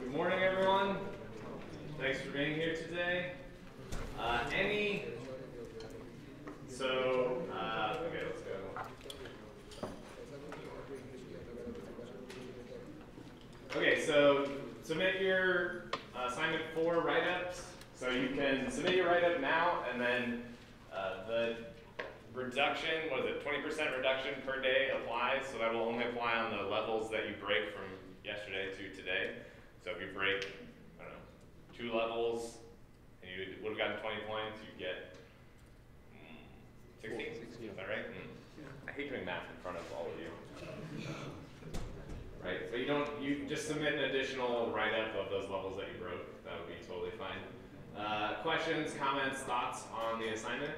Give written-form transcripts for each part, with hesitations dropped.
Good morning, everyone. Thanks for being here today. Okay, let's go. Okay, so submit your assignment 4 write-ups. So you can submit your write-up now, and then the reduction, what is it, 20% reduction per day applies, so that will only apply on the levels that you break from yesterday to today. So if you break, I don't know, 2 levels, and you would have gotten 20 points, you get 16, is that right? I hate doing math in front of all of you. Right, so you just submit an additional write-up of those levels that you broke. That would be totally fine. Questions, comments, thoughts on the assignment?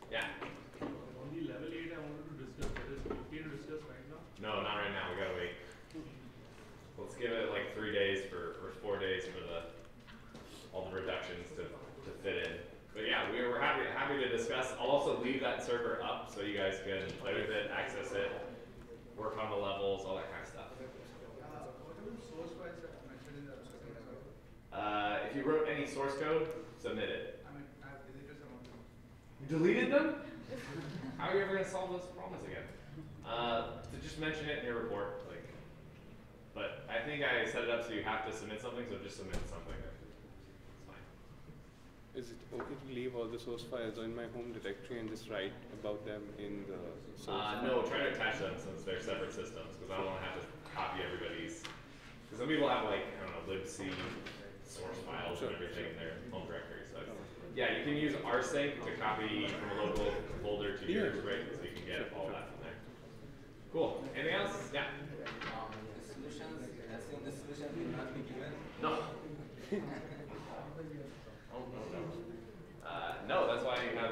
Yeah? On the level 8, I wanted to discuss, that is okay to discuss right now? No, not right now, we gotta wait. Let's give it like 3 days or 4 days for all the reductions to fit in. But yeah, we're happy to discuss. I'll also leave that server up so you guys can play with it, access it, work on the levels, all that kind of stuff. What about source files that mentioned in the assignment? If you wrote any source code, submit it. I mean, I've deleted some of them. You deleted them? How are you ever going to solve those problems again? So just mention it in your report. But I think I set it up so you have to submit something, so just submit something. It's fine. Is it okay to leave all the source files in my home directory and just write about them in the source? No, try to attach them since they're separate systems, because I don't want to have to copy everybody's. Because some people have, like, I don't know, libc source files and everything in their home directory. So yeah, you can use rsync to copy from a local folder to yours, right? So you can get all that from there. Cool. Anything else? Yeah. The solution will not be given? No. No, that's why you have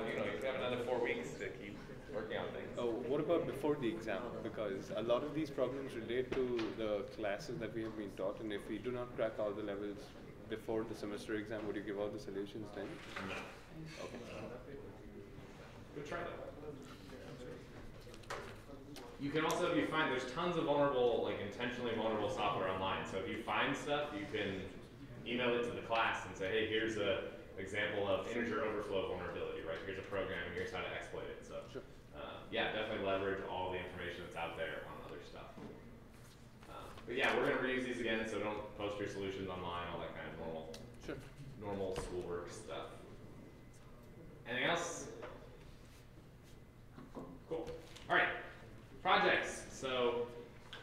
another 4 weeks to keep working on things. Oh, what about before the exam? Because a lot of these problems relate to the classes that we have been taught, and if we do not crack all the levels before the semester exam, would you give all the solutions then? No. Okay. Good try though. You can also, if you find, there's tons of vulnerable, like intentionally vulnerable software online. So if you find stuff, you can email it to the class and say, hey, here's an example of integer overflow vulnerability, right? Here's a program, and here's how to exploit it. So yeah, definitely leverage all the information that's out there on other stuff. But yeah, we're going to reuse these again, so don't post your solutions online, all that kind of normal schoolwork stuff. Anything else? Cool. All right. Projects. So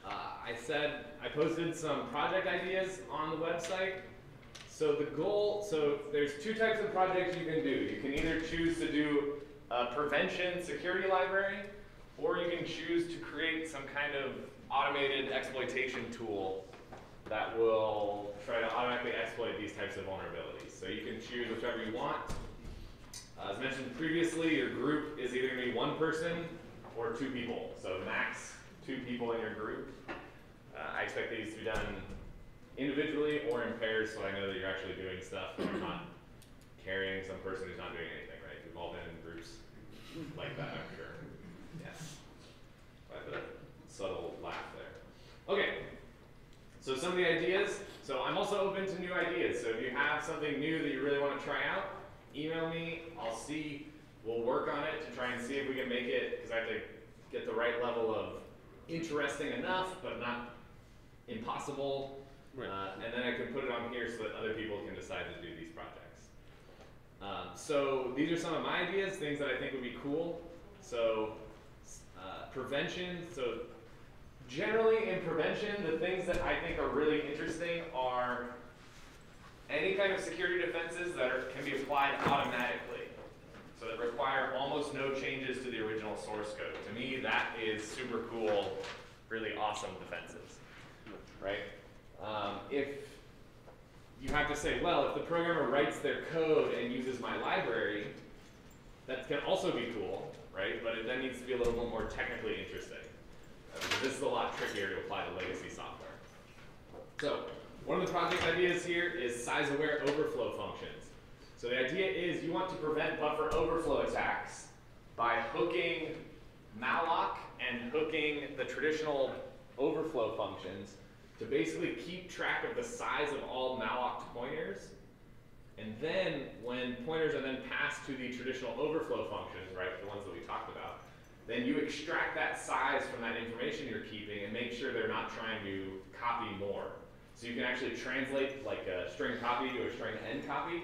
I said I posted some project ideas on the website. So the goal, so there's 2 types of projects you can do. You can either choose to do a prevention security library, or you can choose to create some kind of automated exploitation tool that will try to automatically exploit these types of vulnerabilities. So you can choose whichever you want. As mentioned previously, your group is either going to be 1 person or 2 people. So max 2 people in your group. I expect these to be done individually or in pairs, so I know that you're actually doing stuff and you're not carrying some person who's not doing anything, right? We've all been in groups like that, I'm sure. Yes. I have a subtle laugh there. Okay. So some of the ideas. So I'm also open to new ideas. So if you have something new that you really want to try out, email me. I'll see. We'll work on it to try and see if we can make it, because I have to get the right level of interesting enough, but not impossible. Right. And then I can put it on here so that other people can decide to do these projects. So these are some of my ideas, things that I think would be cool. So prevention. So generally in prevention, the things that I think are really interesting are any kind of security defenses that can be applied automatically. So that require almost no changes to the original source code. To me, that is super cool, really awesome defenses, right? If you have to say, well, if the programmer writes their code and uses my library, that can also be cool, right? But it then needs to be a little bit more technically interesting. Because this is a lot trickier to apply to legacy software. So one of the project ideas here is size-aware overflow functions. So the idea is you want to prevent buffer overflow attacks by hooking malloc and hooking the traditional overflow functions to basically keep track of the size of all malloc pointers. And then when pointers are then passed to the traditional overflow functions, right, the ones that we talked about, then you extract that size from that information you're keeping and make sure they're not trying to copy more. So you can actually translate like a string copy to a string end copy,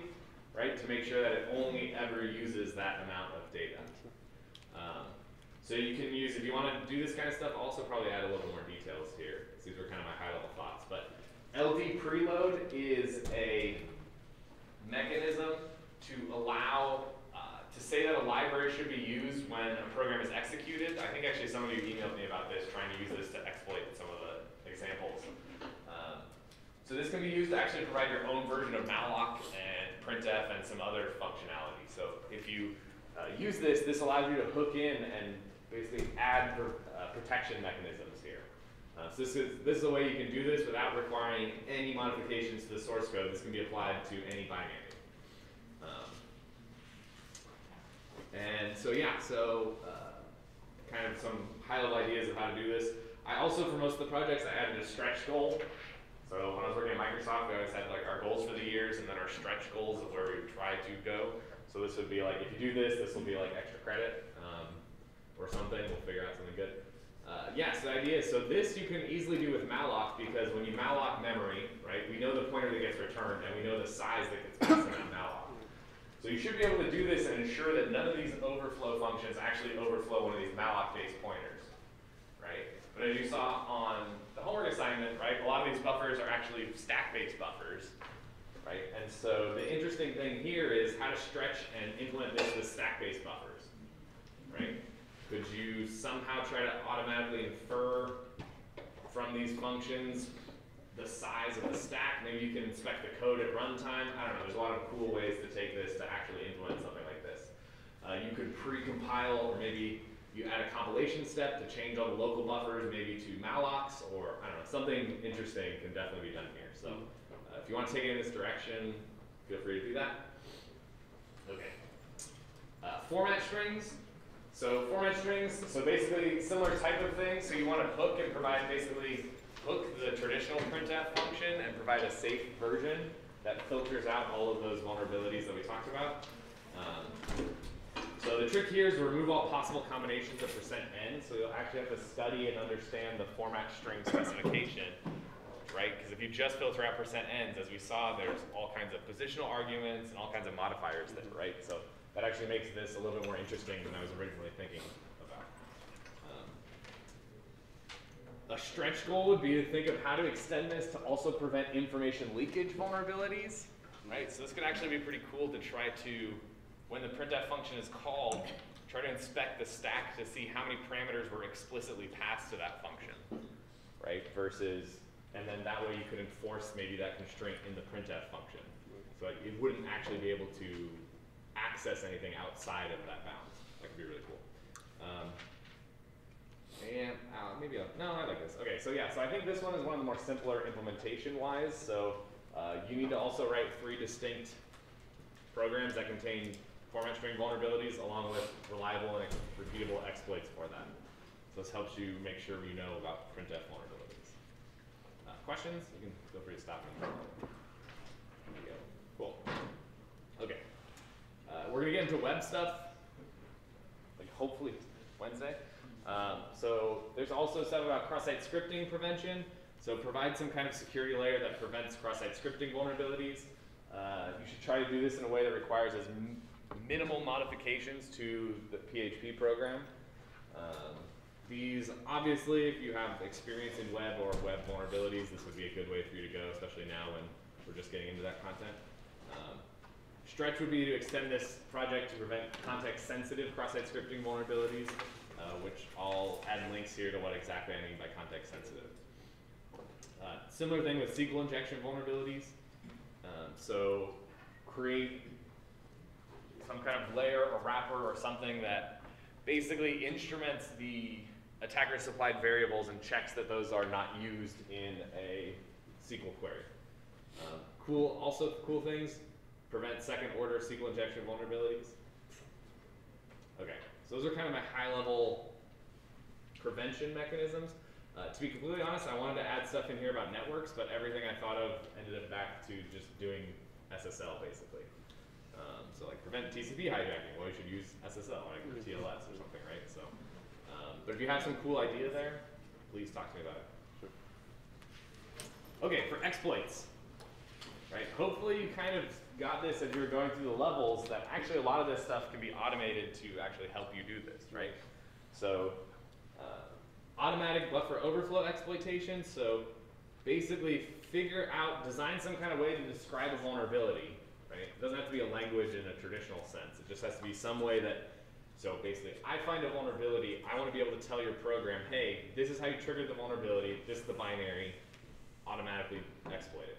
right, to make sure that it only ever uses that amount of data. So you can use, if you want to do this kind of stuff, also probably add a little more details here. These were kind of my high level thoughts. But LD preload is a mechanism to allow, to say that a library should be used when a program is executed. I think actually some of you emailed me about this, trying to use this to exploit some of the examples. So this can be used to actually provide your own version of malloc and printf and some other functionality. So if you use this, this allows you to hook in and basically add protection mechanisms here. So this is a way you can do this without requiring any modifications to the source code. This can be applied to any binary. And so yeah, kind of some high-level ideas of how to do this. I also, for most of the projects, I added a stretch goal. So when I was working at Microsoft, we always had like our goals for the years and then our stretch goals of where we would try to go. So this would be like, if you do this, this will be like extra credit or something. We'll figure out something good. Yeah, so the idea is, so this you can easily do with malloc, because when you malloc memory, right, we know the pointer that gets returned and we know the size that gets passed in that malloc. So you should be able to do this and ensure that none of these overflow functions actually overflow one of these malloc-based pointers, right? But as you saw on the homework assignment, right, a lot of these buffers are actually stack-based buffers, right? And so the interesting thing here is how to stretch and implement this with stack-based buffers, right? Could you somehow try to automatically infer from these functions the size of the stack? Maybe you can inspect the code at runtime. I don't know, there's a lot of cool ways to take this to actually implement something like this. You could pre-compile, or maybe you add a compilation step to change all the local buffers, maybe to mallocs, or I don't know, something interesting can definitely be done here. So if you want to take it in this direction, feel free to do that. Okay. Format strings. So format strings, so basically similar type of thing. So you want to hook and provide, basically hook the traditional printf function and provide a safe version that filters out all of those vulnerabilities that we talked about. So the trick here is to remove all possible combinations of %n. So you'll actually have to study and understand the format string specification, right? Because if you just filter out %n's, as we saw, there's all kinds of positional arguments and all kinds of modifiers there, right? So that actually makes this a little bit more interesting than I was originally thinking about. A stretch goal would be to think of how to extend this to also prevent information leakage vulnerabilities, right? So this could actually be pretty cool to try to, when the printf function is called, try to inspect the stack to see how many parameters were explicitly passed to that function, right? Versus, and then that way you could enforce maybe that constraint in the printf function. So it wouldn't actually be able to access anything outside of that bounds. That could be really cool. Maybe no, I like this. Okay, so yeah, so I think this one is one of the more simpler implementation-wise. So you need to also write 3 distinct programs that contain format string vulnerabilities along with reliable and repeatable exploits for that. So this helps you make sure you know about printf vulnerabilities. Questions? You can feel free to stop me. There we go. Cool. Okay. We're going to get into web stuff, like hopefully Wednesday. So there's also stuff about cross-site scripting prevention. So provide some kind of security layer that prevents cross-site scripting vulnerabilities. You should try to do this in a way that requires as minimal modifications to the PHP program. These, obviously, if you have experience in web or web vulnerabilities, this would be a good way for you to go, especially now when we're just getting into that content. Stretch would be to extend this project to prevent context-sensitive cross-site scripting vulnerabilities, which I'll add links here to what exactly I mean by context-sensitive. Similar thing with SQL injection vulnerabilities. So create some kind of layer or wrapper or something that basically instruments the attacker-supplied variables and checks that those are not used in a SQL query. Also cool things. Prevent second-order SQL injection vulnerabilities. Okay, so those are kind of my high-level prevention mechanisms. To be completely honest, I wanted to add stuff in here about networks, but everything I thought of ended up back to just doing SSL basically. So like prevent TCP hijacking, well you should use SSL, like or TLS or something, right? So, but if you have some cool idea there, please talk to me about it. Sure. Okay, for exploits, right? Hopefully you kind of got this as you were going through the levels that actually a lot of this stuff can be automated to actually help you do this, right? So automatic buffer overflow exploitation. So basically design some kind of way to describe a vulnerability, right? It doesn't have to be a language in a traditional sense. It just has to be some way that, so basically I find a vulnerability, I want to be able to tell your program, hey, this is how you triggered the vulnerability, this is the binary, automatically exploit it,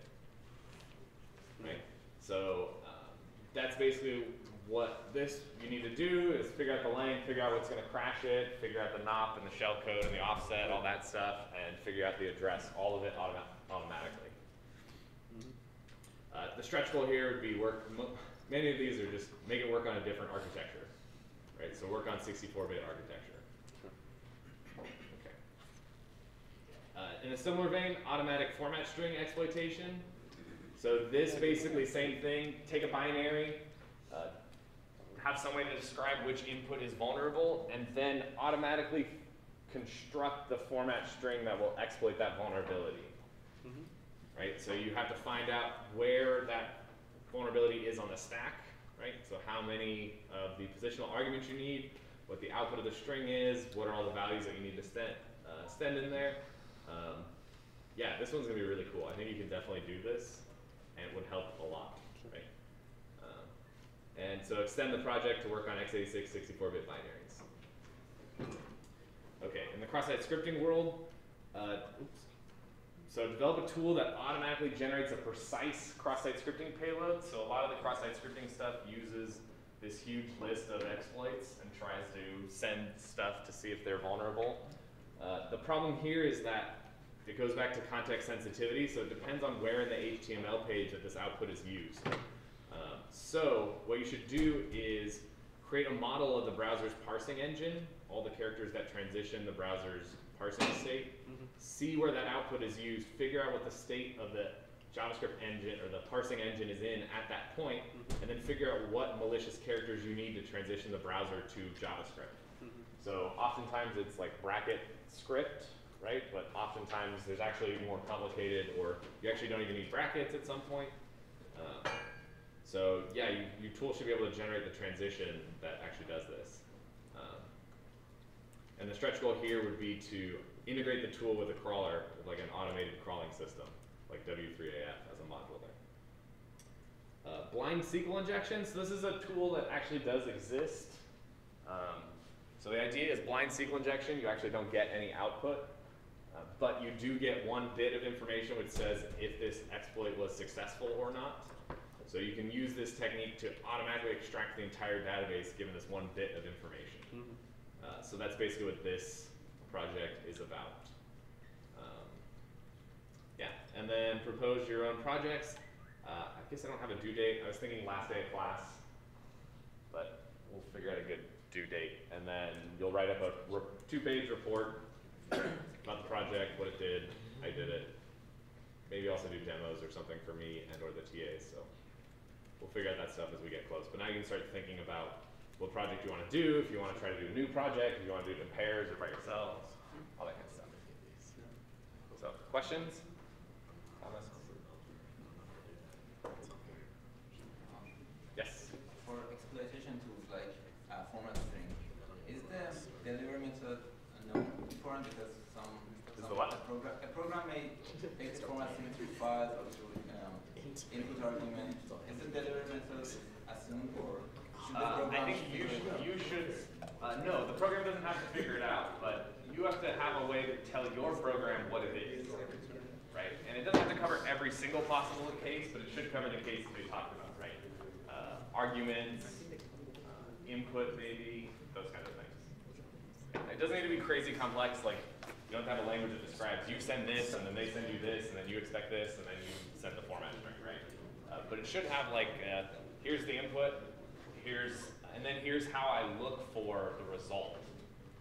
right? So that's basically what you need to do is figure out the length, figure out what's going to crash it, figure out the NOP and the shellcode and the offset, all that stuff, and figure out the address, all of it automatically. The stretch goal here would be many of these are just make it work on a different architecture, right? So work on 64-bit architecture. Okay. In a similar vein, automatic format string exploitation. So this basically same thing, take a binary, have some way to describe which input is vulnerable, and then automatically construct the format string that will exploit that vulnerability. Right? So you have to find out where that vulnerability is on the stack, right? So how many of the positional arguments you need, what the output of the string is, what are all the values that you need to send in there. Yeah, this one's gonna be really cool. I think you can definitely do this, and it would help a lot, right? And so extend the project to work on x86 64-bit binaries. Okay, in the cross-site scripting world, so develop a tool that automatically generates a precise cross-site scripting payload. So a lot of the cross-site scripting stuff uses this huge list of exploits and tries to send stuff to see if they're vulnerable. The problem here is that it goes back to context sensitivity, so it depends on where in the HTML page that this output is used. So what you should do is create a model of the browser's parsing engine, all the characters that transition the browser's parsing state, see where that output is used, figure out what the state of the JavaScript engine or the parsing engine is in at that point, and then figure out what malicious characters you need to transition the browser to JavaScript. So oftentimes it's like bracket script, right? But oftentimes there's actually more complicated, or you actually don't even need brackets at some point. So yeah, your tool should be able to generate the transition that actually does this. And the stretch goal here would be to integrate the tool with a crawler, with like an automated crawling system, like W3AF as a module there. Blind SQL injection. So this is a tool that actually does exist. So the idea is blind SQL injection, you actually don't get any output, but you do get one bit of information which says if this exploit was successful or not. So you can use this technique to automatically extract the entire database given this one bit of information. So that's basically what this project is about. Yeah, and then propose your own projects. I guess I don't have a due date. I was thinking last day of class, but we'll figure out a good due date. And then you'll write up a 2-page report about the project, what it did, I did it. Maybe also do demos or something for me and or the TAs. So we'll figure out that stuff as we get close. But now you can start thinking about what project you want to do, if you want to try to do a new project, if you want to do it in pairs or by yourselves, all that kind of stuff. So, questions? Comments? Yes? For exploitation tools like format string, is the delivery method known beforehand? Because a program may take the format string through files or through input argument. Is the delivery method assumed, or I think you should no, the program doesn't have to figure it out, but you have to have a way to tell your program what it is, right? And it doesn't have to cover every single possible case, but it should cover the cases we talked about, right? Arguments, input maybe, those kind of things. It doesn't need to be crazy complex, like you don't have a language that describes you send this, and then they send you this, and then you expect this, and then you send the format string, right? But it should have like, here's the input, and then here's how I look for the result,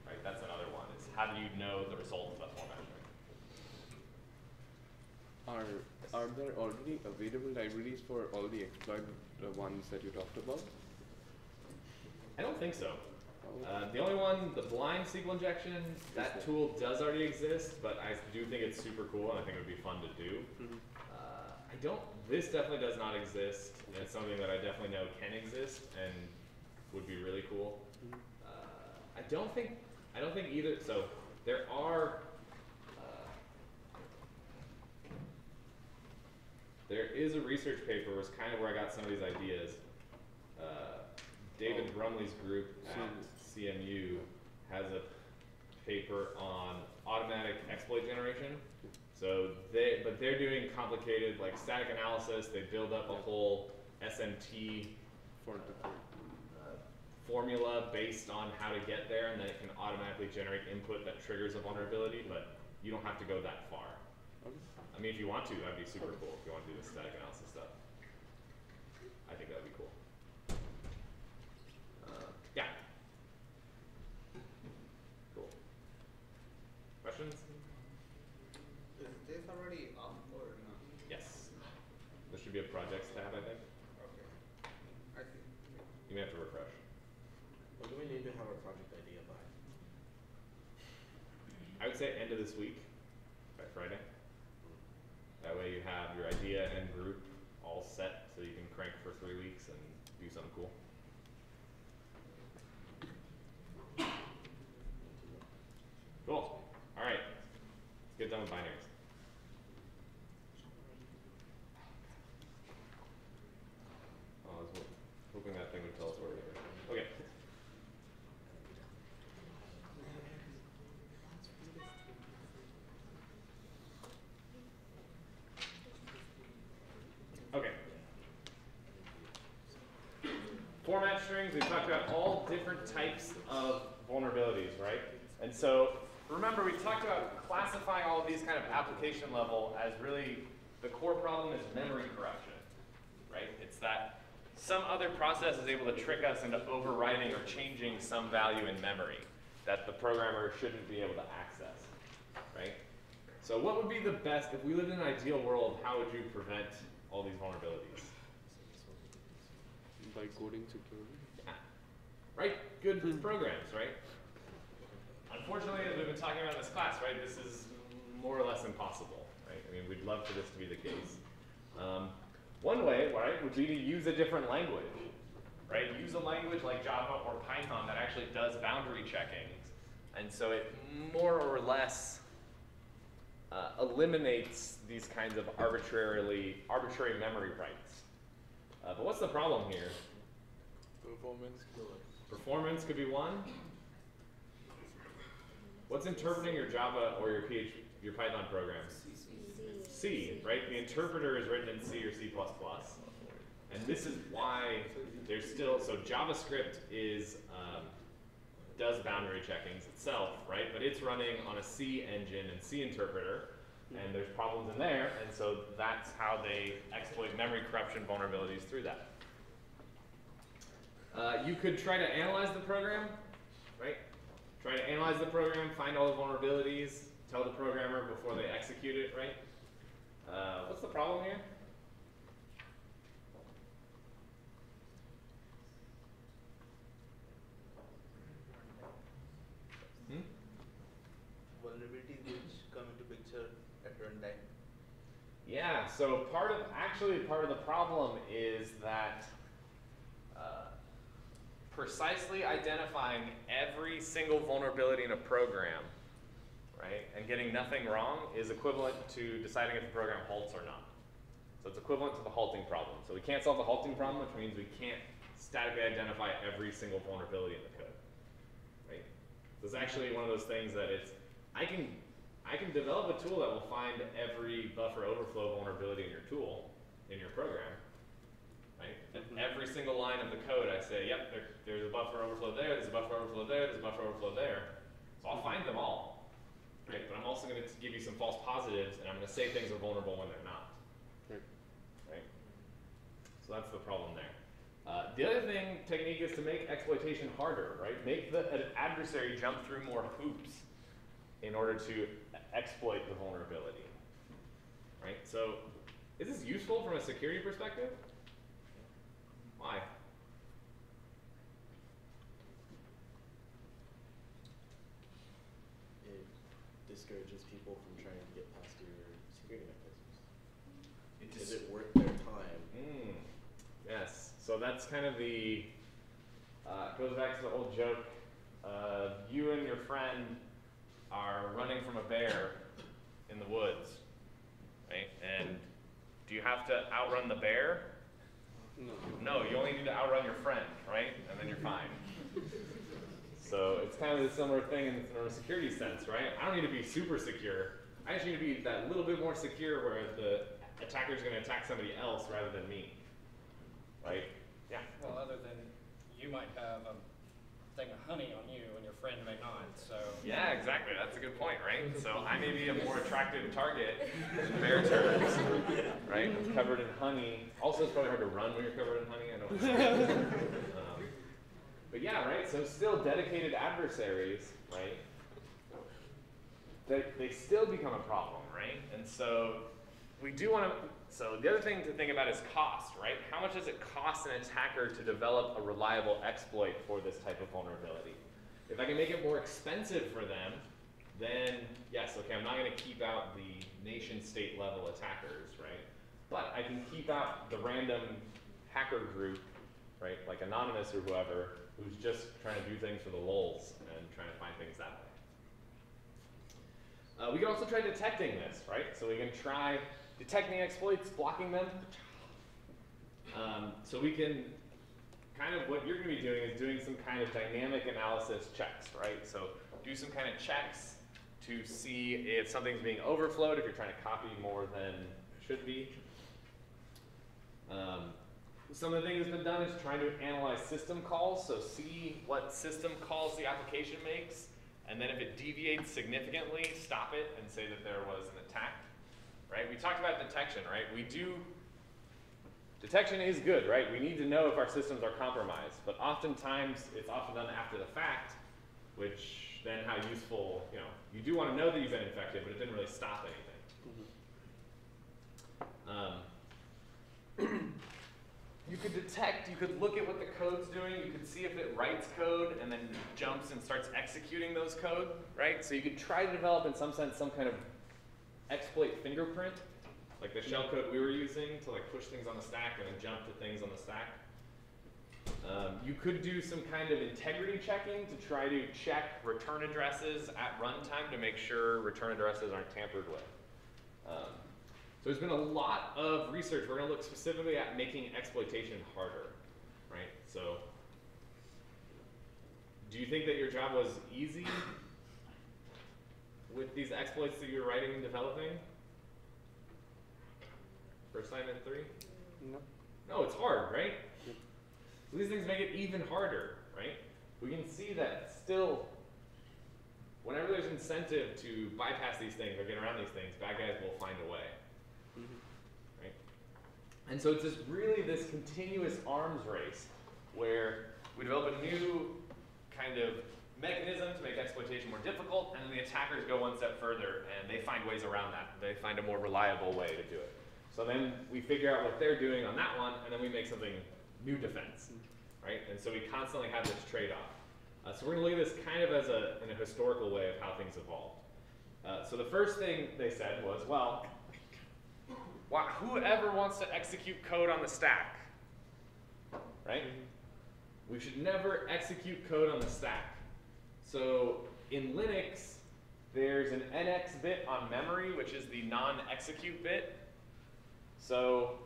right? That's another one, is how do you know the result of that format string? Are there already available libraries for all the exploit ones that you talked about? I don't think so. The only one, the blind SQL injection, that tool does already exist, but I do think it's super cool and I think it would be fun to do. This definitely does not exist, and it's something that I definitely know can exist and would be really cool. I don't think either, so there is a research paper, was kind of where I got some of these ideas. David Brumley's group at CMU has a paper on automatic exploit generation. So they're doing complicated like static analysis. They build up a whole SMT formula based on how to get there, and then it can automatically generate input that triggers a vulnerability, but you don't have to go that far. I mean, if you want to, that'd be super cool if you want to do the static analysis stuff. I think that'd be cool. Yeah. Cool. Questions? Is this already up or not? Yes. There should be a projects tab, I think. Okay. I see. You may have to refresh. What do we need to have a project idea by? I would say end of this week, by Friday. That way you have your idea and group all set so you can crank for 3 weeks and do something cool. Cool. All right. Let's get done with binaries. Oh, I was hoping that thing would tell us where we were. Okay. Okay. Format strings, we've talked about all different types of vulnerabilities, right? And so remember, we talked about classifying all of these kind of application level as really the core problem is memory corruption, right? It's that some other process is able to trick us into overwriting or changing some value in memory that the programmer shouldn't be able to access, right? So what would be the best, if we lived in an ideal world, how would you prevent all these vulnerabilities? By coding security. Yeah. Right? Good programs, right? Unfortunately, as we've been talking about in this class, right, this is more or less impossible, right? I mean, we'd love for this to be the case. One way, right, would be to use a different language, right? Use a language like Java or Python that actually does boundary checking, and so it more or less eliminates these kinds of arbitrary memory rights. But what's the problem here? Performance. Performance could be one. What's interpreting your Java or your Python program? C, right? The interpreter is written in C or C++. And this is why there's still, so JavaScript does boundary checkings itself, right? But it's running on a C engine and C interpreter, and there's problems in there, and so that's how they exploit memory corruption vulnerabilities through that. You could try to analyze the program, right? Try to analyze the program, find all the vulnerabilities, tell the programmer before they execute it, right? What's the problem here? Vulnerabilities which come into picture at runtime. Yeah, so part of the problem is that precisely identifying every single vulnerability in a program, right, and getting nothing wrong is equivalent to deciding if the program halts or not. So it's equivalent to the halting problem. So we can't solve the halting problem, which means we can't statically identify every single vulnerability in the code, right? So it's actually one of those things that I can develop a tool that will find every buffer overflow vulnerability in your tool, in your program, right? And every single line of the code, I say, yep, there's a buffer overflow there, there's a buffer overflow there, there's a buffer overflow there. So I'll find them all, right? But I'm also going to give you some false positives, and I'm going to say things are vulnerable when they're not, right? So that's the problem there. The other technique is to make exploitation harder, right? Make an adversary jump through more hoops. in order to exploit the vulnerability, right? So is this useful from a security perspective? Why? It discourages people from trying to get past your security mechanisms. Does it worth their time? Yes. So that's kind of the, goes back to the old joke. You and your friend are running from a bear in the woods, right? And do you have to outrun the bear? No. No, you only need to outrun your friend, right? And then you're fine. So it's kind of a similar thing in a security sense, right? I don't need to be super secure. I just need to be that little bit more secure where the attacker is going to attack somebody else rather than me, right? Yeah. Well, other than you might have a thing of honey on you and your friend may not, so. Yeah, exactly. That's a good point, right? So I may be a more attractive target in bear terms, right? It's covered in honey. Also, it's probably hard to run when you're covered in honey. I don't know. But yeah, right? So still dedicated adversaries, right? They still become a problem, right? And so we do want to, so the other thing to think about is cost, right? How much does it cost an attacker to develop a reliable exploit for this type of vulnerability? If I can make it more expensive for them, then yes, okay, I'm not going to keep out the nation state level attackers, right? But I can keep out the random hacker group, right? Like Anonymous or whoever, who's just trying to do things for the lulz and trying to find things that way. We can also try detecting this, right? So we can try detecting exploits, blocking them. So we can kind of, what you're going to be doing is doing some kind of dynamic analysis checks, right? So do some kind of checks to see if something's being overflowed, if you're trying to copy more than it should be. Some of the things that's been done is trying to analyze system calls, so see what system calls the application makes, and then if it deviates significantly, stop it and say that there was an attack, right? We talked about detection, right? Detection is good, right? We need to know if our systems are compromised, but oftentimes it's often done after the fact, which then how useful, you do want to know that you've been infected, but it didn't really stop anything. You could detect, you could look at what the code's doing, you could see if it writes code and then jumps and starts executing those code, right? So you could try to develop in some sense some kind of exploit fingerprint, like the shellcode we were using to like push things on the stack and then jump to things on the stack. You could do some kind of integrity checking to try to check return addresses at runtime to make sure return addresses aren't tampered with. So there's been a lot of research. We're going to look specifically at making exploitation harder, right? So do you think that your job was easy with these exploits that you were writing and developing for assignment 3? No. No, it's hard, right? So these things make it even harder, right? We can see that still, whenever there's incentive to bypass these things or get around these things, bad guys will find a way. Right? And so it's this continuous arms race where we develop a new kind of mechanism to make exploitation more difficult, and then the attackers go one step further and they find ways around that. They find a more reliable way to do it. So then we figure out what they're doing on that one, and then we make something new defense, right? And so we constantly have this trade-off. So we're going to look at this kind of as in a historical way of how things evolved. So the first thing they said was, well, whoever wants to execute code on the stack, right? We should never execute code on the stack. So in Linux, there's an NX bit on memory, which is the non-execute bit. So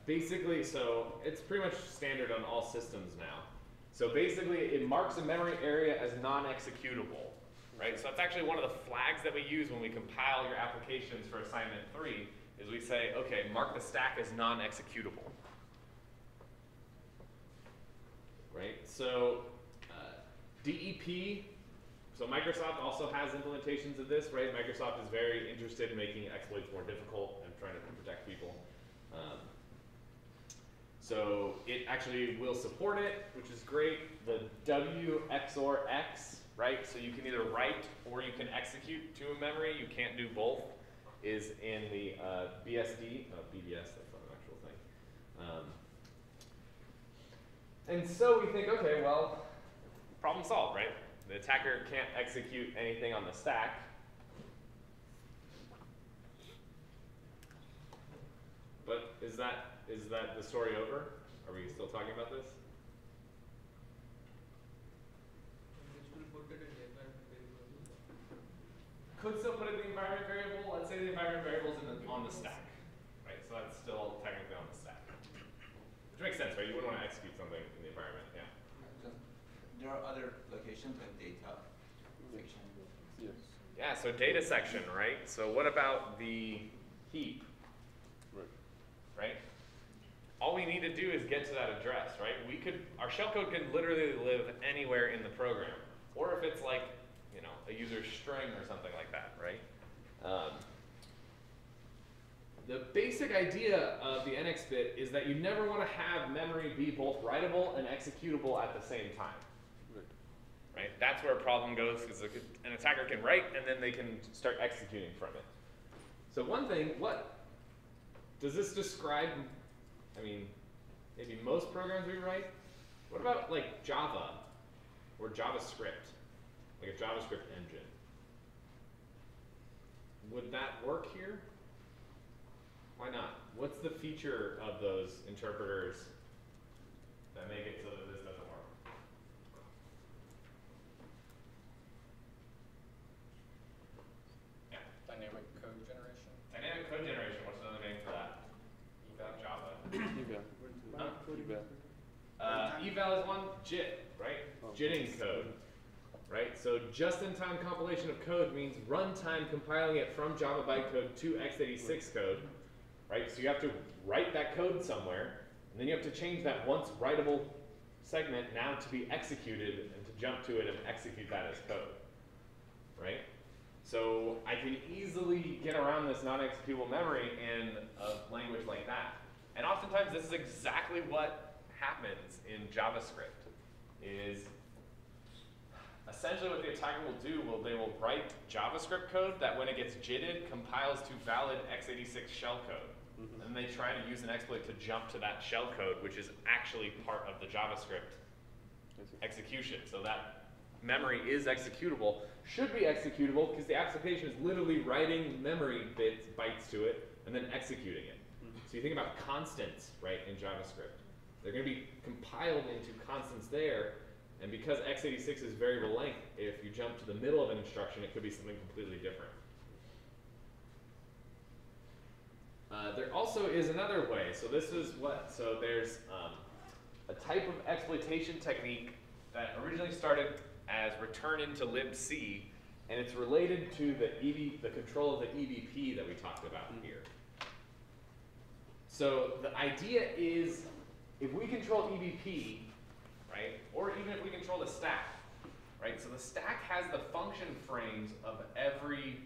basically, so it's pretty much standard on all systems now. So basically, it marks a memory area as non-executable, right? So that's actually one of the flags that we use when we compile your applications for assignment 3, is we say, okay, mark the stack as non-executable, right? So DEP, so Microsoft also has implementations of this, right? Microsoft is very interested in making exploits more difficult and trying to protect people. So it actually will support it, which is great. The WXOR X right? So you can either write or you can execute to a memory. You can't do both. Is in the BBS, that's not an actual thing. And so we think, okay, well, problem solved, right? The attacker can't execute anything on the stack. But is that the story over? Are we still talking about this? Which will put it in the environment variable. Could still put it in the environment variable. Let's say the environment variable is on the stack, right? So that's still technically on the stack, which makes sense, right? You wouldn't want to execute something in the environment, yeah. There are other locations like data section. Yes. Yeah. So data section, right? So what about the heap? Right? All we need to do is get to that address, right? Our shellcode can literally live anywhere in the program. Or if it's like, you know, a user string or something like that, right? The basic idea of the NX bit is that you never want to have memory be both writable and executable at the same time. Right? That's where a problem goes, because an attacker can write and then they can start executing from it. So one thing, does this describe, I mean, maybe most programs we write? What about like Java or JavaScript, like a JavaScript engine? Would that work here? Why not? What's the feature of those interpreters that make it so that this doesn't work? Yeah. Dynamic code generation. Dynamic code generation, what's another name for that? Java. Eval is one. JIT, right? JITting code, right? So just-in-time compilation of code means runtime compiling it from Java bytecode to x86 code, right? So you have to write that code somewhere, and then you have to change that once writable segment now to be executed and to jump to it and execute that as code, right? So I can easily get around this non-executable memory in a language like that. And oftentimes this is exactly what happens in JavaScript, is essentially what the attacker will do, they will write JavaScript code that when it gets JITted, compiles to valid x86 shellcode. And they try to use an exploit to jump to that shellcode, which is actually part of the JavaScript execution. So that memory is executable, should be executable, because the application is literally writing memory bytes to it and then executing it. So you think about constants, right, in JavaScript. They're going to be compiled into constants there, and because x86 is variable length, if you jump to the middle of an instruction, it could be something completely different. There also is another way. So this is so there's a type of exploitation technique that originally started as Return-into-libc, and it's related to the control of the EBP that we talked about here. So the idea is, if we control EBP, right, or even if we control the stack, right, so the stack has the function frames of every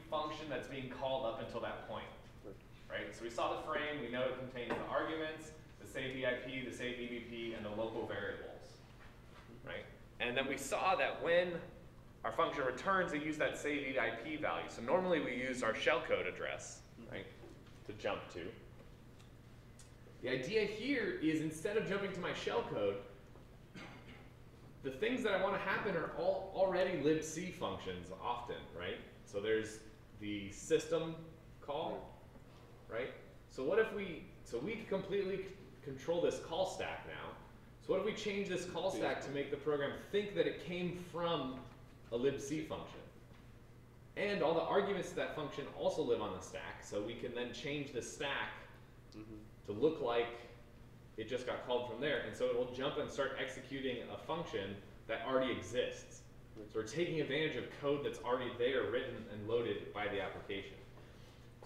function that's being called up until that point, right? So we saw the frame, we know it contains the arguments, the save VIP, the save EBP, and the local variables, right? And then we saw that when our function returns, it used that save VIP value. So normally we use our shellcode address, right, to jump to. The idea here is, instead of jumping to my shellcode, the things that I want to happen are already libc functions often, right? So there's the system call, right? So what if we completely control this call stack now. So what if we change this call stack to make the program think that it came from a libc function? And all the arguments to that function also live on the stack, so we can then change the stack to look like it just got called from there, and so it will jump and start executing a function that already exists. So we're taking advantage of code that's already there, written and loaded by the application.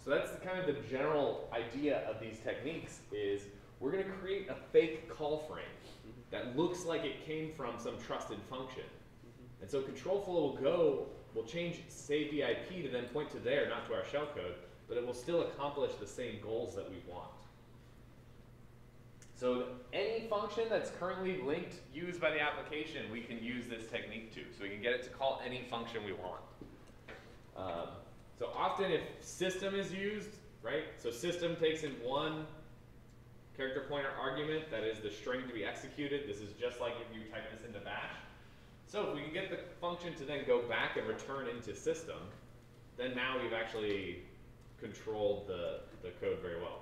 So that's kind of the general idea of these techniques, is we're going to create a fake call frame that looks like it came from some trusted function. And so control flow will change save VIP to then point to there, not to our shellcode, but it will still accomplish the same goals that we want. So any function that's currently linked, used by the application, we can use this technique to. So we can get it to call any function we want. So often if system is used, right? So system takes in one character pointer argument, that is the string to be executed. This is just like if you type this into bash. So if we can get the function to then go back and return into system, then now we've actually controlled the code very well.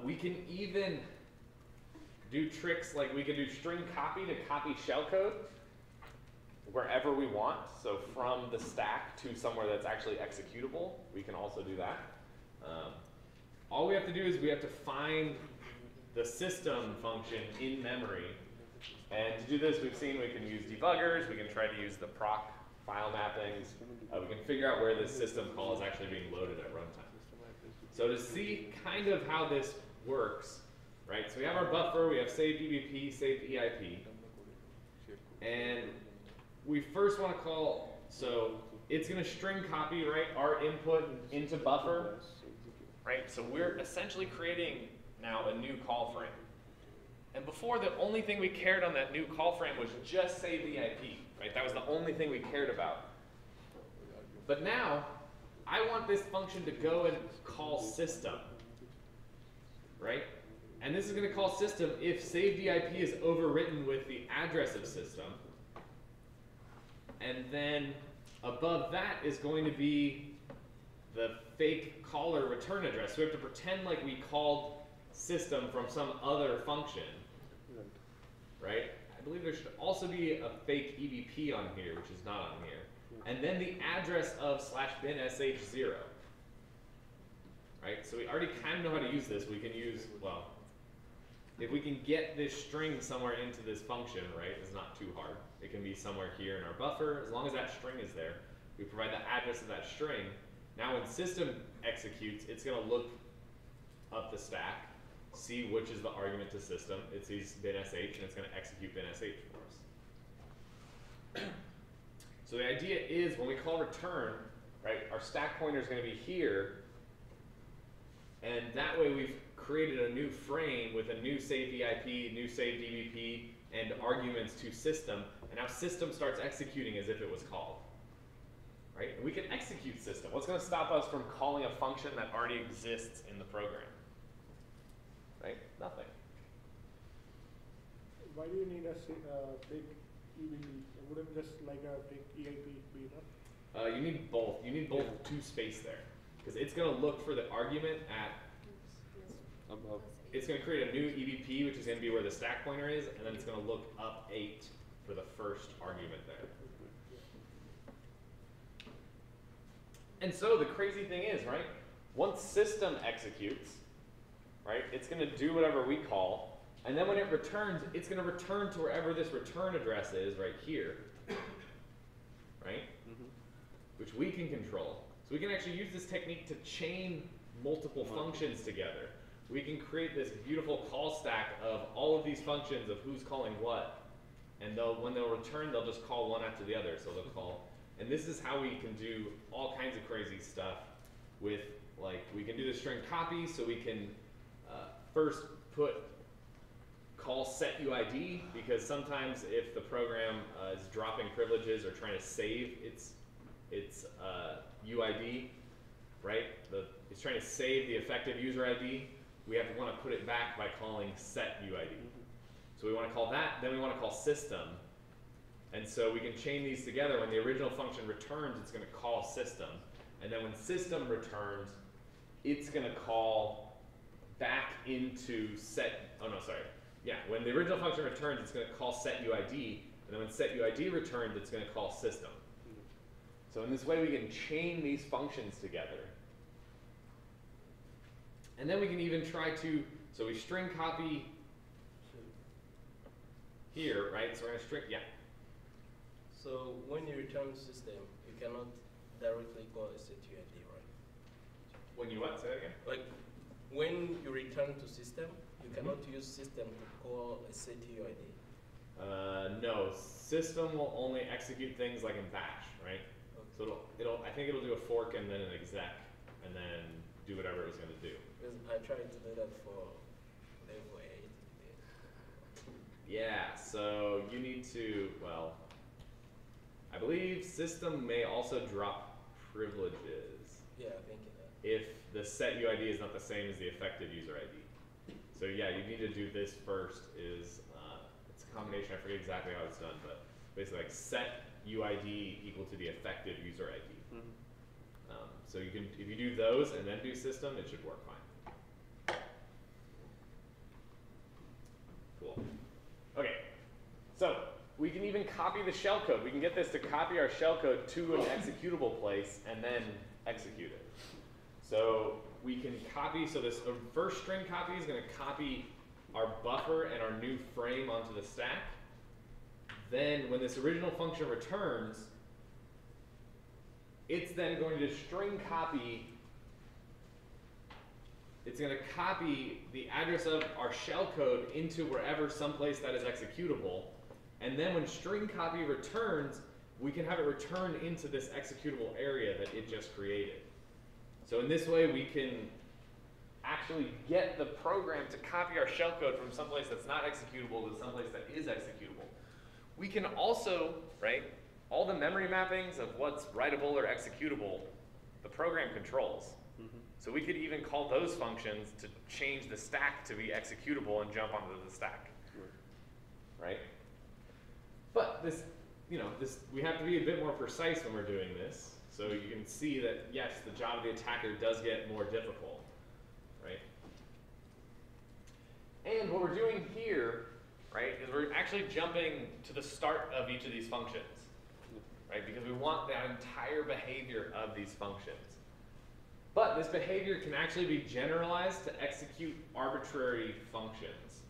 We can even do tricks like we can do string copy to copy shellcode wherever we want. So from the stack to somewhere that's actually executable, we can also do that. All we have to do is we have to find the system function in memory. And to do this, we've seen we can use debuggers, we can try to use the proc file mappings, we can figure out where this system call is actually being loaded at runtime. So to see kind of how this works, right? So we have our buffer, we have saved EBP, saved EIP, and we first want to call, so it's going to string copy, right, our input into buffer, right? So we're essentially creating now a new call frame. And before, the only thing we cared on that new call frame was just save EIP, right? That was the only thing we cared about. But now, I want this function to go and call system, right? And this is going to call system if saved EIP is overwritten with the address of system. And then above that is going to be the fake caller return address. So we have to pretend like we called system from some other function, right? I believe there should also be a fake EBP on here, which is not on here. And then the address of /bin/sh0, right? So we already kind of know how to use this. We can use, well, if we can get this string somewhere into this function, right, it's not too hard. It can be somewhere here in our buffer. As long as that string is there, we provide the address of that string. Now when system executes, it's going to look up the stack, see which is the argument to system. It sees bin/sh, and it's going to execute bin/sh for us. So the idea is when we call return, right, our stack pointer is going to be here, and that way we've created a new frame with a new saved EIP, new saved EBP, and arguments to system, and now system starts executing as if it was called. Right? And we can execute system. What's going to stop us from calling a function that already exists in the program? Right? Nothing. Why do you need a big EBP? Wouldn't just like a big EIP be enough? You need both. You need both two space there. Because it's going to look for the argument at above. It's going to create a new EBP, which is going to be where the stack pointer is, and then it's going to look up 8 for the first argument there. And so the crazy thing is, right, once system executes, right, it's going to do whatever we call, and then when it returns, it's going to return to wherever this return address is right here, right, which we can control. So we can actually use this technique to chain multiple functions together. We can create this beautiful call stack of all of these functions of who's calling what, and when they'll return, they'll just call one after the other, so they'll call. And this is how we can do all kinds of crazy stuff with, like, we can do the string copy, so we can first call setUID, because sometimes if the program is dropping privileges or trying to save its UID, right? It's trying to save the effective user ID. We want to put it back by calling setUID. So we want to call that, then we want to call system. And so we can chain these together. When the original function returns, it's going to call system. And then when system returns, it's going to call back into when the original function returns, it's going to call setUID. And then when setUID returns, it's going to call system. So in this way, we can chain these functions together. And then we can even try to, so we string copy here, right? So we're going to string, yeah. So when you return system, you cannot directly call a setUID, right? When you what? Say that again. Like when you return to system, you cannot use system to call a setUID. No, system will only execute things like in bash, right? Okay. So I think it'll do a fork and then an exec, and then do whatever it was going to do. Because I tried to do that for level 8. Yeah, so you need to, well, I believe system may also drop privileges Yeah, I think that. if the set UID is not the same as the affected user ID. So yeah, you need to do this first is, it's a combination, I forget exactly how it's done, but basically like set UID equal to the affected user ID. Mm-hmm. So you can, if you do those and then do system, it should work fine. Cool. Okay, so we can even copy the shellcode. We can get this to copy our shellcode to an executable place and then execute it. So we can copy, so this first string copy is going to copy our buffer and our new frame onto the stack. Then when this original function returns, it's then going to string copy, it's going to copy the address of our shellcode into wherever someplace that is executable. And then when string copy returns, we can have it return into this executable area that it just created. So in this way, we can actually get the program to copy our shellcode from someplace that's not executable to someplace that is executable. We can also, right, all the memory mappings of what's writable or executable, the program controls. Mm-hmm. So we could even call those functions to change the stack to be executable and jump onto the stack, right? But this, you know, we have to be a bit more precise when we're doing this. So you can see that, yes, the job of the attacker does get more difficult, right? And what we're doing here, right, is we're actually jumping to the start of each of these functions, right? Because we want the entire behavior of these functions. But this behavior can actually be generalized to execute arbitrary functions.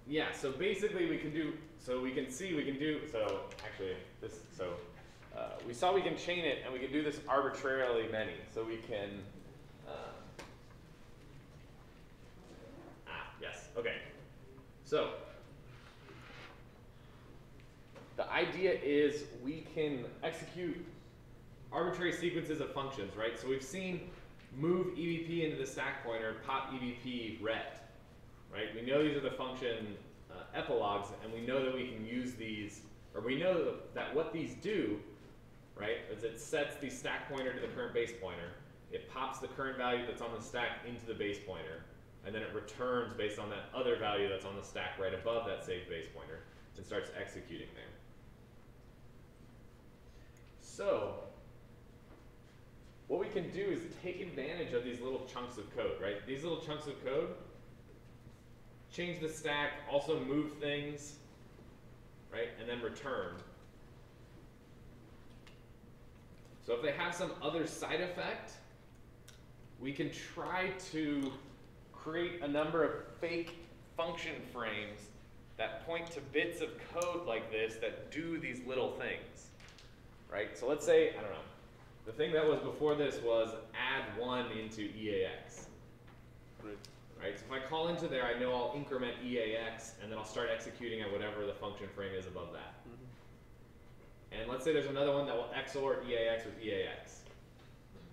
Yeah, so basically we can do, so we can see, we can do, so actually this, so we saw we can chain it and we can do this arbitrarily many. So we can, yes, okay. So the idea is we can execute arbitrary sequences of functions, right? So we've seen move EBP into the stack pointer, pop EBP ret, right? We know these are the function epilogues, and we know that we can use these, or we know that what these do, right, is it sets the stack pointer to the current base pointer, it pops the current value that's on the stack into the base pointer, and then it returns based on that other value that's on the stack right above that saved base pointer, and starts executing there. So what we can do is take advantage of these little chunks of code, right? These little chunks of code, change the stack, also move things, right? And then return. So if they have some other side effect, we can try to create a number of fake function frames that point to bits of code like this that do these little things, right? So let's say, I don't know, the thing that was before this was add 1 into EAX. Right, so if I call into there, I know I'll increment EAX, and then I'll start executing at whatever the function frame is above that. Mm-hmm. And let's say there's another one that will XOR EAX with EAX.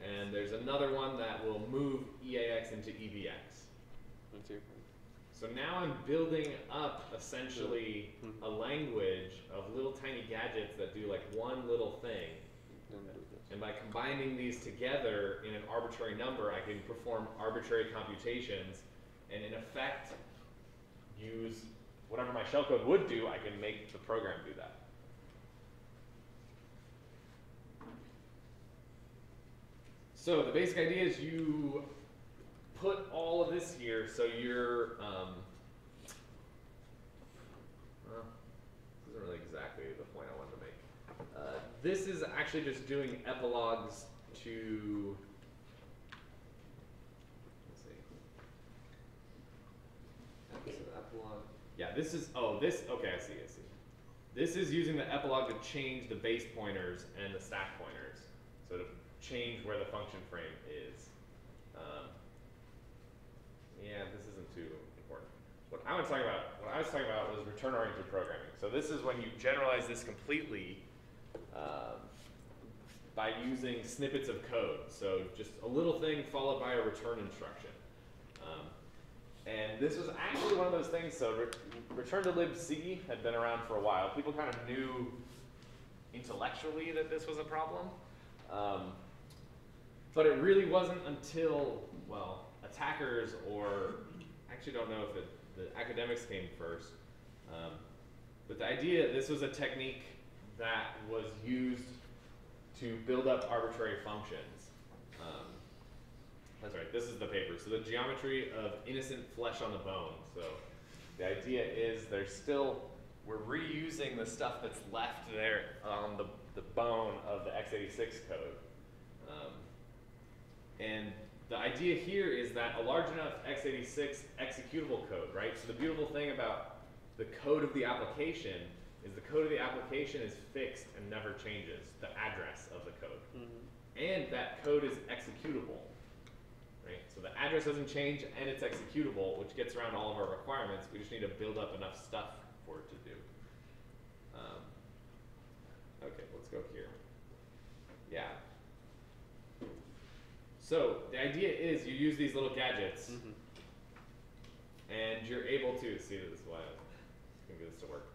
And there's another one that will move EAX into EBX. So now I'm building up, essentially, a language of little tiny gadgets that do like one little thing. And by combining these together in an arbitrary number, I can perform arbitrary computations and in effect use whatever my shellcode would do, I can make the program do that. So the basic idea is you put all of this here, so you're, well, this isn't really exactly the point I wanted to make. This is actually just doing epilogues to, let's see. Epilogue. Yeah, this is, oh, this, okay, I see. This is using the epilogue to change the base pointers and the stack pointers. So to change where the function frame is. Yeah, this isn't too important. What I was talking about was return-oriented programming. So this is when you generalize this completely by using snippets of code. So just a little thing followed by a return instruction. And this was actually one of those things, so Return-into-libc had been around for a while. People kind of knew intellectually that this was a problem. But it really wasn't until, well, attackers, or I actually don't know if the academics came first. But the idea, this was a technique that was used to build up arbitrary functions. That's right, this is the paper. So the geometry of innocent flesh on the bone. So the idea is we're reusing the stuff that's left there on the bone of the x86 code. And the idea here is that a large enough x86 executable code, right? So the beautiful thing about the code of the application is the code of the application is fixed and never changes, the address of the code. And that code is executable, right? So the address doesn't change and it's executable, which gets around all of our requirements. We just need to build up enough stuff for it to do. Okay, let's go here. Yeah. So the idea is you use these little gadgets, and you're able to see this is why I'm gonna get this to work.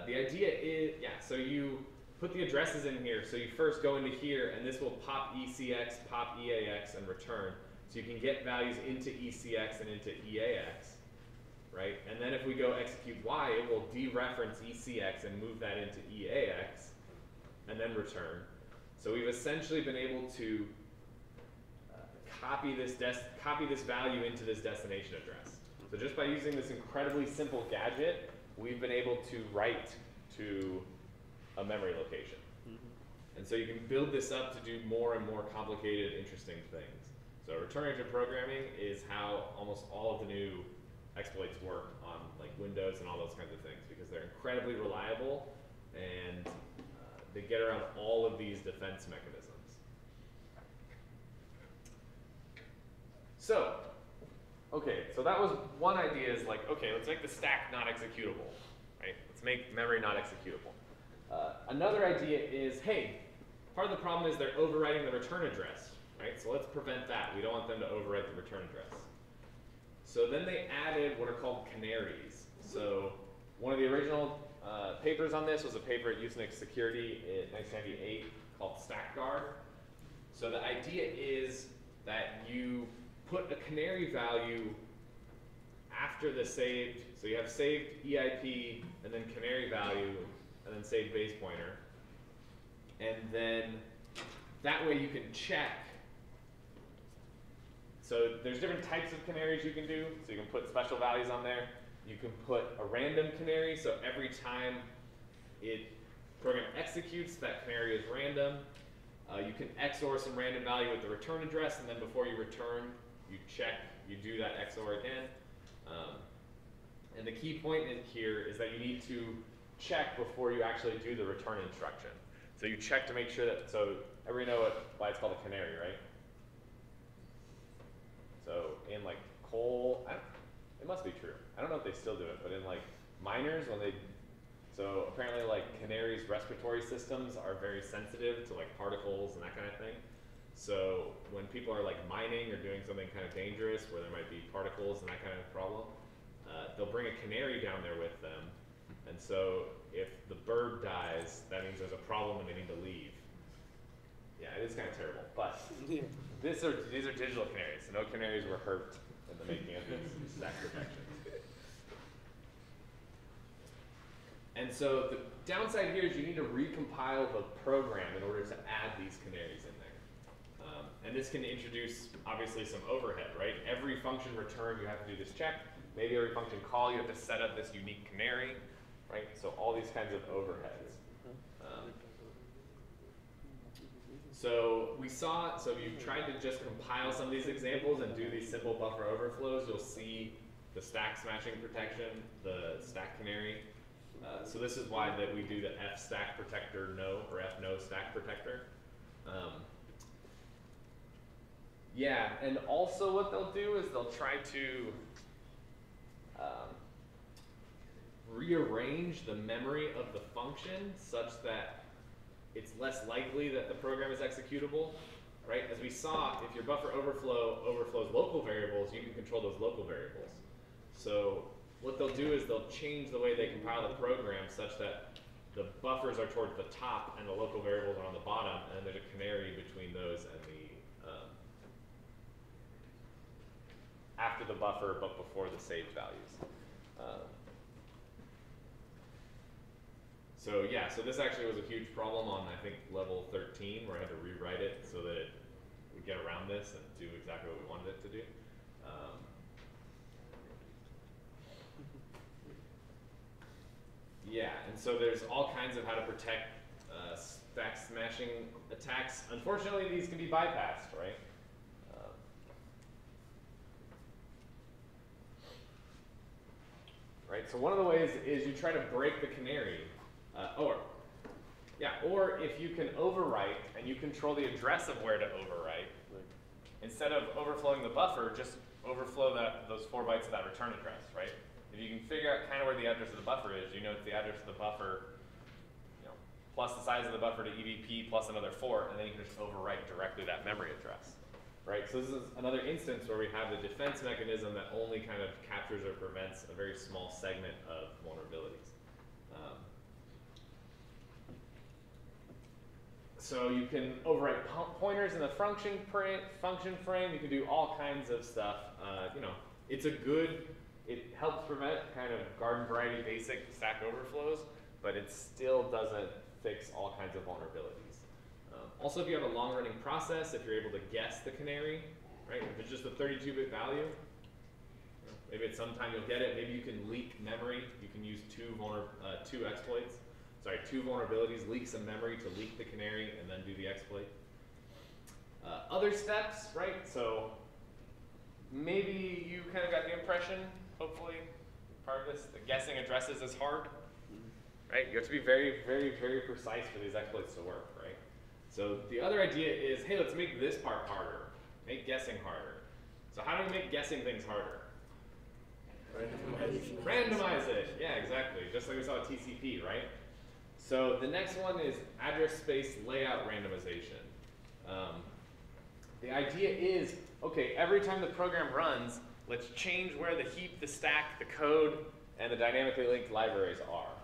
The idea is, yeah, so you put the addresses in here. So you first go into here, and this will pop ECX, pop EAX, and return. So you can get values into ECX and into EAX, right? And then if we go execute Y, it will dereference ECX and move that into EAX, and then return. So we've essentially been able to copy this value into this destination address. So just by using this incredibly simple gadget, we've been able to write to a memory location. And so you can build this up to do more and more complicated, interesting things. So return-into programming is how almost all of the new exploits work on like Windows and all those kinds of things, because they're incredibly reliable and they get around all of these defense mechanisms. So, okay, so that was one idea, is like, okay, let's make the stack not executable, right? Let's make memory not executable. Another idea is, hey, part of the problem is they're overwriting the return address, right? So let's prevent that. We don't want them to overwrite the return address. So then they added what are called canaries. So one of the original papers on this was a paper at Insecurity in 1998 called StackGuard. So the idea is that you put a canary value after the saved, so you have saved EIP and then canary value and then saved base pointer. And then that way you can check. So there's different types of canaries you can do. So you can put special values on there. You can put a random canary, so every time program executes, that canary is random. You can XOR some random value with the return address, and then before you return, you check, you do that XOR again. And the key point in here is that you need to check before you actually do the return instruction. So you check to make sure that, so everybody know why it's called a canary, right? So in like coal, it must be true. I don't know if they still do it, but in like miners, so apparently like canaries' respiratory systems are very sensitive to like particles and that kind of thing. So when people are like mining or doing something kind of dangerous where there might be particles and that kind of problem, they'll bring a canary down there with them. And so if the bird dies, that means there's a problem and they need to leave. Yeah, it is kind of terrible, but these are digital canaries, so no canaries were hurt in the making of these stack protections. And so the downside here is you need to recompile the program in order to add these canaries in there. And this can introduce, obviously, some overhead, right? Every function return, you have to do this check. Maybe every function call, you have to set up this unique canary, right? So all these kinds of overheads. So if you tried to just compile some of these examples and do these simple buffer overflows, you'll see the stack smashing protection, the stack canary. So this is why that we do the F stack protector no, or F no stack protector. Yeah, and also what they'll do is they'll try to rearrange the memory of the function such that it's less likely that the program is executable, right? As we saw, if your buffer overflow overflows local variables, you can control those local variables. So what they'll do is they'll change the way they compile the program such that the buffers are towards the top and the local variables are on the bottom, and then there's a canary between those and the after the buffer but before the saved values. So yeah, so this actually was a huge problem on, I think, level 13, where I had to rewrite it so that it would get around this and do exactly what we wanted it to do. Yeah, and so there's all kinds of how to protect stack smashing attacks. Unfortunately, these can be bypassed, right? Right, so one of the ways is you try to break the canary, or if you can overwrite and you control the address of where to overwrite, instead of overflowing the buffer, just overflow those 4 bytes of that return address, right? If you can figure out kind of where the address of the buffer is, you know it's the address of the buffer, plus the size of the buffer to EBP plus another 4, and then you can just overwrite directly that memory address, right? So this is another instance where we have the defense mechanism that only kind of captures or prevents a very small segment of vulnerabilities. So you can overwrite pointers in the function frame. You can do all kinds of stuff. It helps prevent kind of garden variety basic stack overflows, but it still doesn't fix all kinds of vulnerabilities. Also, if you have a long-running process, if you're able to guess the canary, right? If it's just a 32-bit value, maybe at some time you'll get it. Maybe you can leak memory. You can use two vulnerabilities, leak some memory to leak the canary and then do the exploit. Other steps, right? So maybe you kind of got the impression, hopefully, part of this, that guessing addresses is hard, right? You have to be very, very, very precise for these exploits to work, right? So the other idea is, hey, let's make this part harder. Make guessing harder. So how do we make guessing things harder? Randomize it. Yeah, exactly. Just like we saw at TCP, right? So the next one is address space layout randomization. The idea is, okay, every time the program runs, let's change where the heap, the stack, the code, and the dynamically linked libraries are,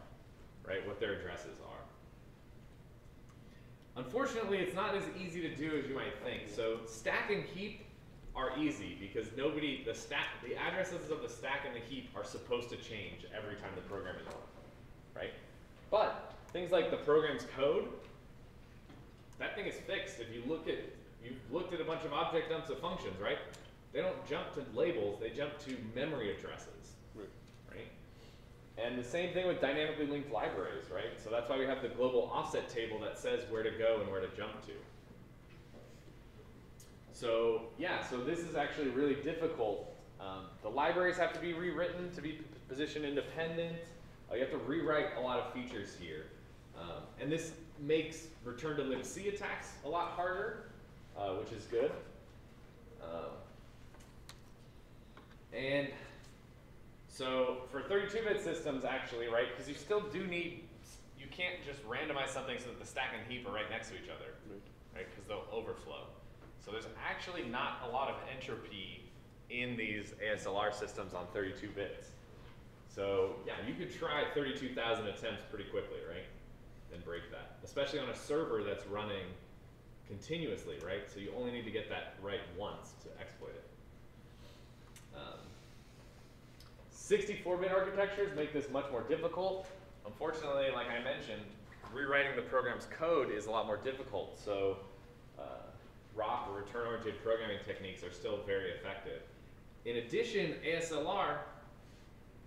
right? What their addresses are. Unfortunately, it's not as easy to do as you might think. So stack and heap are easy because the addresses of the stack and the heap are supposed to change every time the program is run, right? But things like the program's code, that thing is fixed. If you've looked at a bunch of object dumps of functions, right? They don't jump to labels, they jump to memory addresses, right? And the same thing with dynamically linked libraries, right? So that's why we have the global offset table that says where to go and where to jump to. So yeah, so this is actually really difficult. The libraries have to be rewritten to be position independent. You have to rewrite a lot of features here. And this makes return-to-libc attacks a lot harder, which is good. And so for 32-bit systems, actually, right, because you still do need, you can't just randomize something so that the stack and heap are right next to each other, right, because they'll overflow. So there's actually not a lot of entropy in these ASLR systems on 32 bits. So yeah, you could try 32,000 attempts pretty quickly, right, and break that, especially on a server that's running continuously, right? So you only need to get that right once to exploit it. 64-bit architectures make this much more difficult. Unfortunately, like I mentioned, rewriting the program's code is a lot more difficult. So ROP, or return-oriented programming techniques, are still very effective. In addition, ASLR,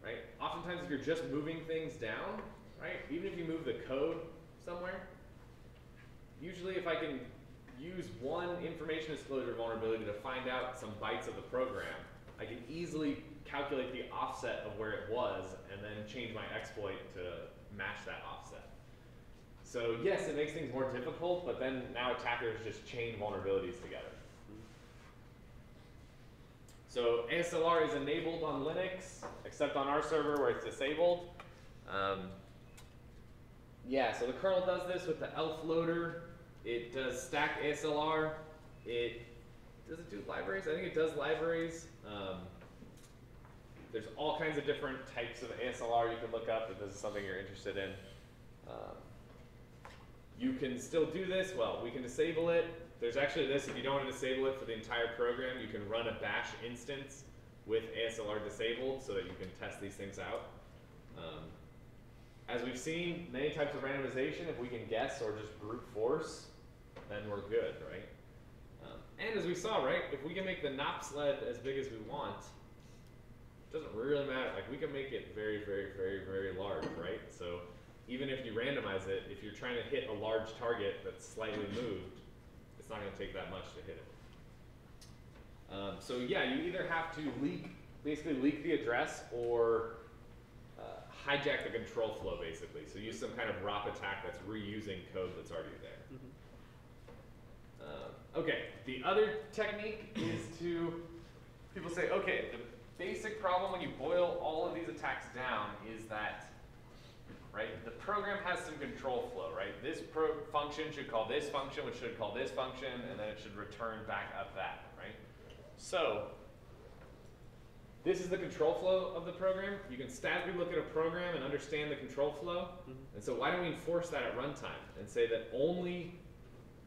right? Oftentimes, if you're just moving things down, right? Even if you move the code somewhere, usually if I can use one information disclosure vulnerability to find out some bytes of the program, I can easily calculate the offset of where it was and then change my exploit to match that offset. So yes, it makes things more difficult, but then now attackers just chain vulnerabilities together. So ASLR is enabled on Linux, except on our server where it's disabled. yeah, so the kernel does this with the ELF loader. It does stack ASLR. Does it do libraries? I think it does libraries. There's all kinds of different types of ASLR you can look up if this is something you're interested in. You can still do this. Well, we can disable it. There's actually this, if you don't want to disable it for the entire program, you can run a bash instance with ASLR disabled so that you can test these things out. As we've seen, many types of randomization, if we can guess or just brute force, then we're good, right? And as we saw, right, if we can make the NOP sled as big as we want, it doesn't really matter. Like, we can make it very, very, very, very large, right? So even if you randomize it, if you're trying to hit a large target that's slightly moved, it's not going to take that much to hit it. So yeah, you either have to basically leak the address or hijack the control flow, basically. So use some kind of ROP attack that's reusing code that's already there. Okay, the other technique is to, people say, okay, the basic problem when you boil all of these attacks down is that, right, the program has some control flow, right? This function should call this function, which should call this function, and then it should return back up that, right? So, this is the control flow of the program. You can statically look at a program and understand the control flow. And so why don't we enforce that at runtime and say that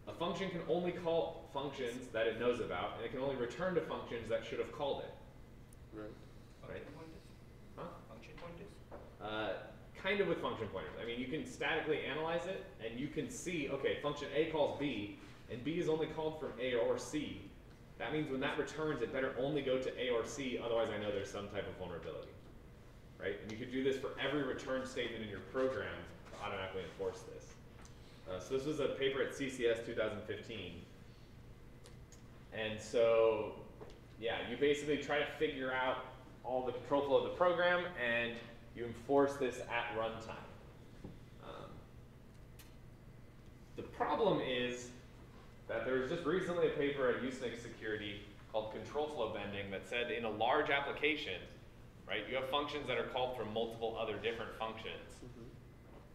a function can only call functions that it knows about, and it can only return to functions that should have called it. Right? Huh? Function pointers? Kind of with function pointers. I mean, you can statically analyze it, and you can see, okay, function A calls B, and B is only called from A or C. That means when that returns, it better only go to A or C, otherwise I know there's some type of vulnerability. Right? And you could do this for every return statement in your program to automatically enforce this. So this was a paper at CCS 2015. And so, yeah, you basically try to figure out all the control flow of the program, and you enforce this at runtime. The problem is that there was just recently a paper at Insecurity called Control Flow Bending that said in a large application, right, you have functions that are called from multiple other different functions,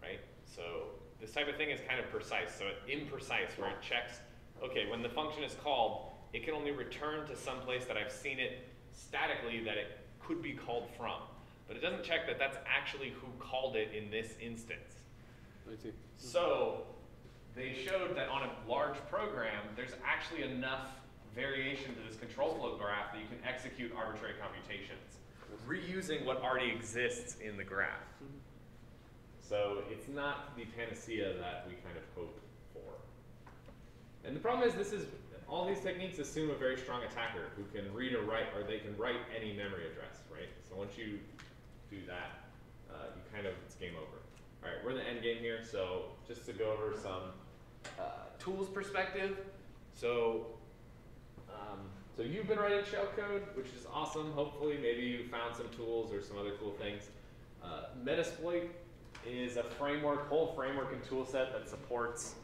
right? So this type of thing is kind of precise. So imprecise, where it checks, okay, when the function is called, it can only return to some place that I've seen it statically that it could be called from. But it doesn't check that that's actually who called it in this instance. I see. So they showed that on a large program, there's actually enough variation to this control flow graph that you can execute arbitrary computations, reusing what already exists in the graph. So it's not the panacea that we kind of hope for. And the problem is all these techniques assume a very strong attacker who can read or write, or they can write any memory address, right? So once you do that, it's game over. All right, we're in the end game here, so just to go over some tools perspective. So you've been writing shellcode, which is awesome. Hopefully, maybe you found some tools or some other cool things. Metasploit is a whole framework and tool set that supports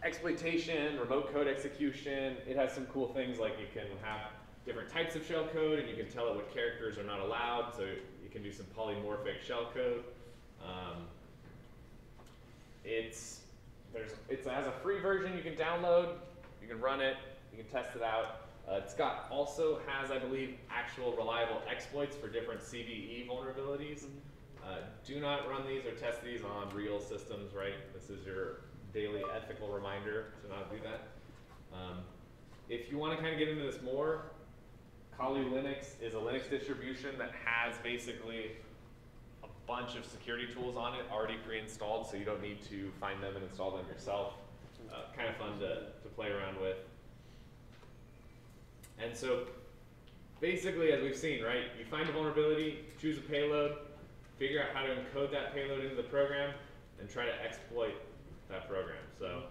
exploitation, remote code execution. It has some cool things like you can have different types of shellcode, and you can tell it what characters are not allowed, so you can do some polymorphic shellcode. It has a free version you can download, you can run it, you can test it out. Also has, I believe, actual reliable exploits for different CVE vulnerabilities. Do not run these or test these on real systems, right? This is your daily ethical reminder to not do that. If you want to kind of get into this more, Kali Linux is a Linux distribution that has basically a bunch of security tools on it already pre-installed, so you don't need to find them and install them yourself. Kind of fun to play around with. And so basically, as we've seen, right, you find a vulnerability, choose a payload, figure out how to encode that payload into the program, and try to exploit that program. So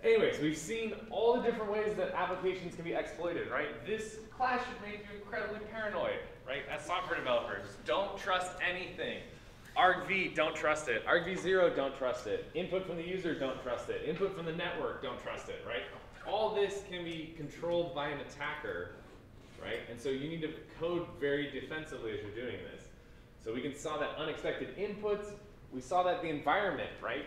anyways, we've seen all the different ways that applications can be exploited, right? This class should make you incredibly paranoid, right? As software developers, don't trust anything. argv, don't trust it. argv0, don't trust it. Input from the user, don't trust it. Input from the network, don't trust it, right? All this can be controlled by an attacker, right? And so you need to code very defensively as you're doing this. So we can saw that unexpected inputs we saw that the environment, right?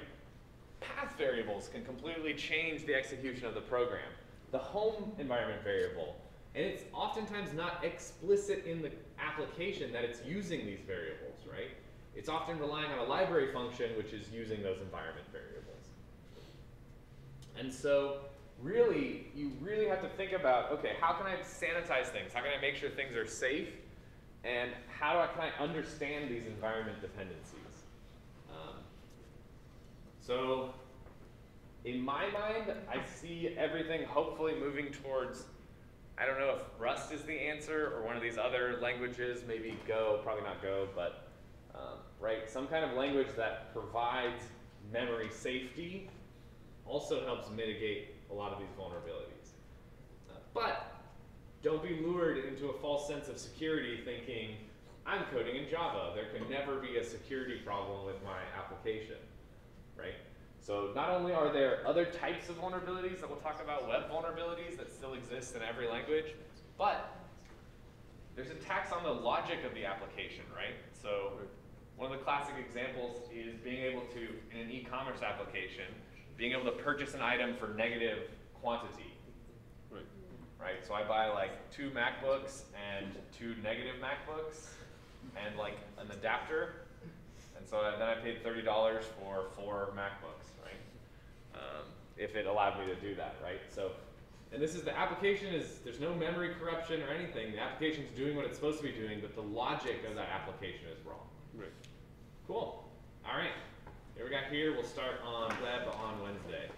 Path variables can completely change the execution of the program. The home environment variable, and it's oftentimes not explicit in the application that it's using these variables, right? It's often relying on a library function which is using those environment variables. And so really, you really have to think about, okay, how can I sanitize things? How can I make sure things are safe? And how can I understand these environment dependencies? So in my mind, I see everything hopefully moving towards, I don't know if Rust is the answer or one of these other languages, maybe Go, probably not Go, but right, some kind of language that provides memory safety also helps mitigate a lot of these vulnerabilities. But don't be lured into a false sense of security thinking, I'm coding in Java. There can never be a security problem with my application, right? So not only are there other types of vulnerabilities that we'll talk about, web vulnerabilities that still exist in every language, but there's attacks on the logic of the application, right? So one of the classic examples is being able to, in an e-commerce application, being able to purchase an item for negative quantity. Right? So I buy like 2 MacBooks and 2 negative MacBooks and like an adapter. And so then I paid $30 for 4 MacBooks, right? If it allowed me to do that, right? So, and this is the application there's no memory corruption or anything. The application's doing what it's supposed to be doing, but the logic of that application is wrong. Right. Cool. All right. Here we got here. We'll start on web on Wednesday.